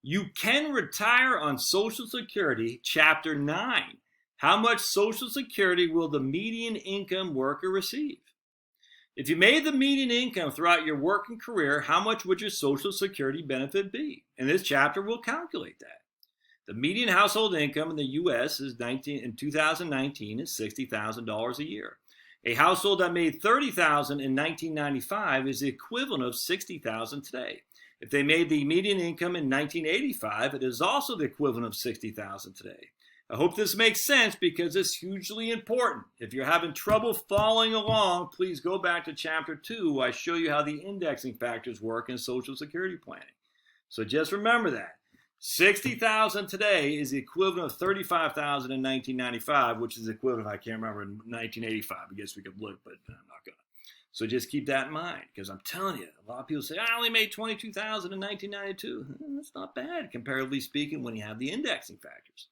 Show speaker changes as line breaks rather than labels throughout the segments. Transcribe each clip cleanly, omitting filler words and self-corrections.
You can retire on Social Security, Chapter 9. How much Social Security will the median income worker receive? If you made the median income throughout your working career, how much would your Social Security benefit be? And this chapter will calculate that. The median household income in the U.S. in 2019 is $60,000 a year. A household that made $30,000 in 1995 is the equivalent of $60,000 today. If they made the median income in 1985, it is also the equivalent of $60,000 today. I hope this makes sense because it's hugely important. If you're having trouble following along, please go back to Chapter 2 where I show you how the indexing factors work in Social Security planning. So just remember that. $60,000 today is the equivalent of $35,000 in 1995, which is the equivalent, I can't remember, in 1985. I guess we could look, but I'm not going to. So just keep that in mind because I'm telling you, a lot of people say, I only made $22,000 in 1992. That's not bad, comparatively speaking, when you have the indexing factors.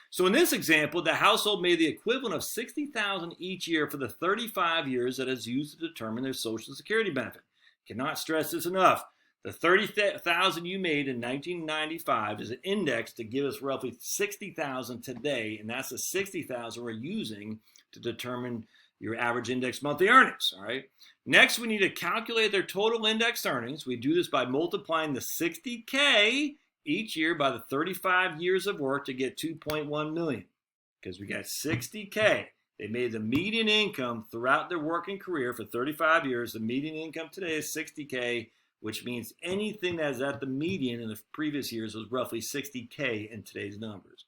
So in this example, the household made the equivalent of $60,000 each year for the 35 years that is used to determine their Social Security benefit. Cannot stress this enough. The $30,000 you made in 1995 is an index to give us roughly $60,000 today, and that's the $60,000 we're using to determine your average index monthly earnings. All right. Next, we need to calculate their total index earnings. We do this by multiplying the $60K each year by the 35 years of work to get 2.1 million because we got $60K. They made the median income throughout their working career for 35 years. The median income today is $60K, which means anything that is at the median in the previous years was roughly $60K in today's numbers.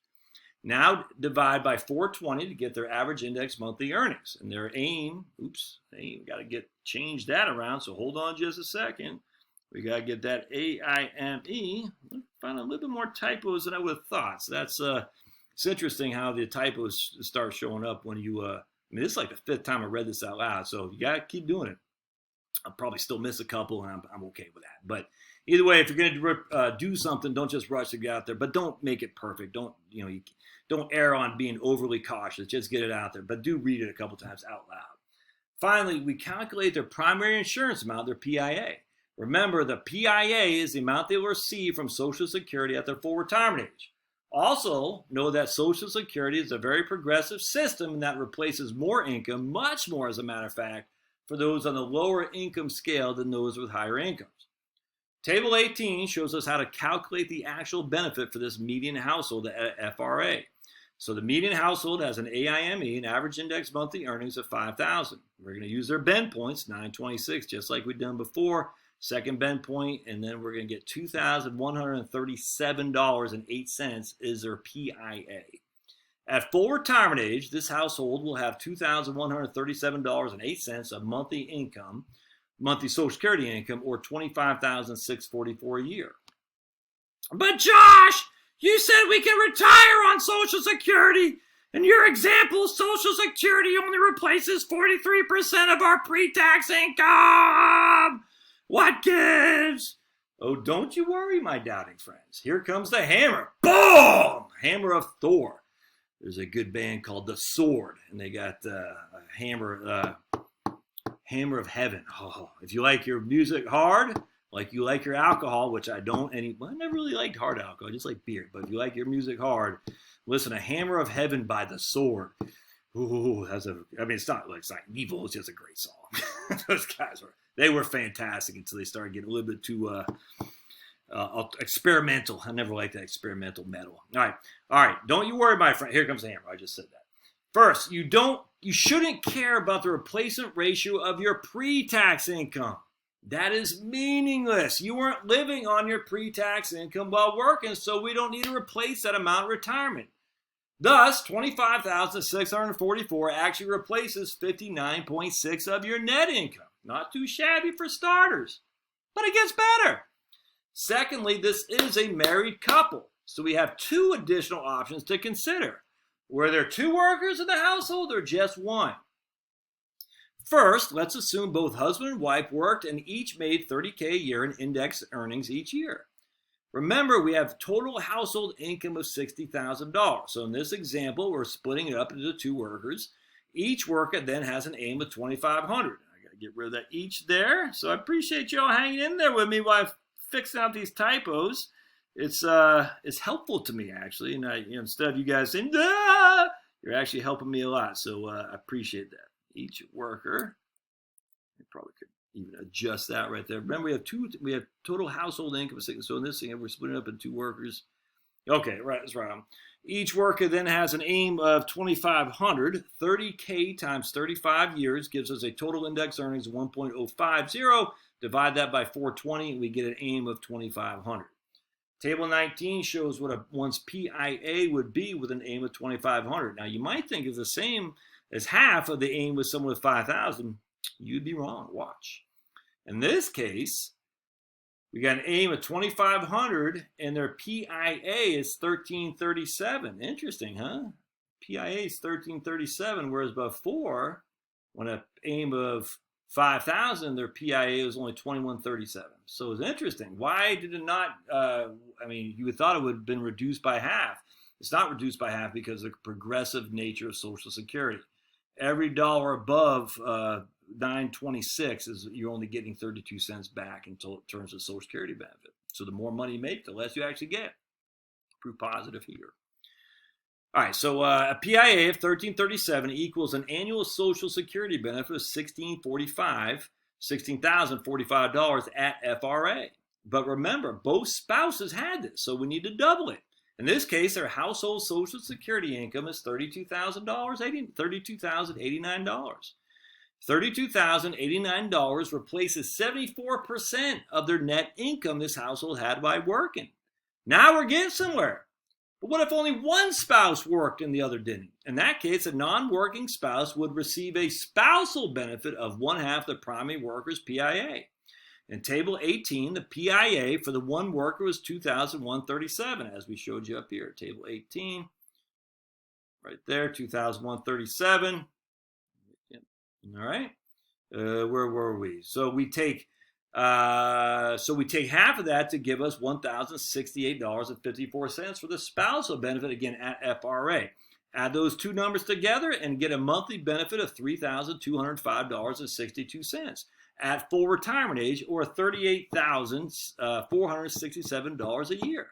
Now divide by 420 to get their average index monthly earnings. And their aim, we got to change that around, so hold on just a second. We got to get that AIME. Find a little bit more typos than I would have thought. So that's it's interesting how the typos start showing up when you, this is like the fifth time I read this out loud, so you got to keep doing it. I'll probably still miss a couple, and I'm okay with that. But either way, if you're going to do something, don't just rush to get out there, but don't make it perfect. Don't err on being overly cautious. Just get it out there, but do read it a couple times out loud. Finally, we calculate their primary insurance amount, their PIA. Remember, the PIA is the amount they will receive from Social Security at their full retirement age. Also, know that Social Security is a very progressive system that replaces more income, much more as a matter of fact, for those on the lower income scale than those with higher incomes. Table 18 shows us how to calculate the actual benefit for this median household at FRA. So the median household has an AIME, an average index monthly earnings of $5,000. We're going to use their bend points, 926, just like we've done before. Second bend point, and then we're going to get $2,137.08 is their PIA. At full retirement age, this household will have $2,137.08 of monthly income, monthly Social Security income, or $25,644 a year. But Josh, you said we can retire on Social Security. In your example, Social Security only replaces 43% of our pre-tax income. What gives? Oh, don't you worry, my doubting friends. Here comes the hammer. Boom! Hammer of Thor. There's a good band called The Sword, and they got a hammer of Heaven. Oh, if you like your music hard, like you like your alcohol, which I don't, I never really liked hard alcohol, I just like beer. But if you like your music hard, listen to Hammer of Heaven by The Sword. Ooh, it's not evil, it's just a great song. Those guys were fantastic until they started getting a little bit too experimental. I never liked that experimental metal. All right. Don't you worry, my friend. Here comes the hammer. I just said that. First, you shouldn't care about the replacement ratio of your pre-tax income. That is meaningless. You weren't living on your pre-tax income while working, so we don't need to replace that amount in retirement. Thus, $25,644 actually replaces 59.6% of your net income. Not too shabby for starters, but it gets better. Secondly, this is a married couple, so we have two additional options to consider. Were there two workers in the household or just one? First, let's assume both husband and wife worked and each made $30K a year in index earnings each year. Remember, we have total household income of $60,000. So in this example, we're splitting it up into two workers. Each worker then has an aim of $2,500. I got to get rid of that each there. So I appreciate you all hanging in there with me while I'm fixing out these typos. it's helpful to me actually, and instead of you guys saying, ah, you're actually helping me a lot. So I appreciate that. Each worker, I probably could even adjust that right there. Remember, we have total household income. So in this thing, we're splitting up in 2 workers. Okay, right, that's right. Each worker then has an aim of 2,500. 30K times 35 years gives us a total index earnings of 1.050. Divide that by 420, and we get an aim of 2,500. Table 19 shows what one's PIA would be with an aim of 2,500. Now, you might think it's the same as half of the aim with someone with 5,000. You'd be wrong. Watch. In this case, we got an aim of 2,500, and their PIA is 1337. Interesting, huh? PIA is 1337, whereas before, when an aim of 5,000, their PIA was only 2137. So it's interesting. Why did it not? You would thought it would have been reduced by half. It's not reduced by half because of the progressive nature of Social Security. Every dollar above 926 is you're only getting 32 cents back in terms of Social Security benefit. So the more money you make, the less you actually get. Proof positive here. All right, so a PIA of 1337 equals an annual Social Security benefit of $16,045 at FRA. But remember, both spouses had this, so we need to double it. In this case, their household Social Security income is $32,089. $32,089 replaces 74% of their net income this household had by working. Now we're getting somewhere. But what if only one spouse worked and the other didn't? In that case, a non-working spouse would receive a spousal benefit of 1/2 the primary worker's PIA. In Table 18, the PIA for the one worker was $2,137, as we showed you up here. Table 18, right there, $2,137. All right, where were we? So we take half of that to give us $1,068.54 for the spousal benefit, again at FRA. Add those two numbers together and get a monthly benefit of $3,205.62 at full retirement age, or $38,467 a year.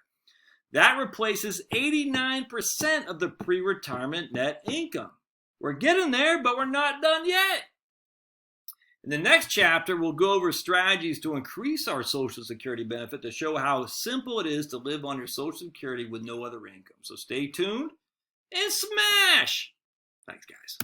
That replaces 89% of the pre-retirement net income. We're getting there, but we're not done yet. In the next chapter, we'll go over strategies to increase our Social Security benefit to show how simple it is to live on your Social Security with no other income. So stay tuned and smash! Thanks, guys.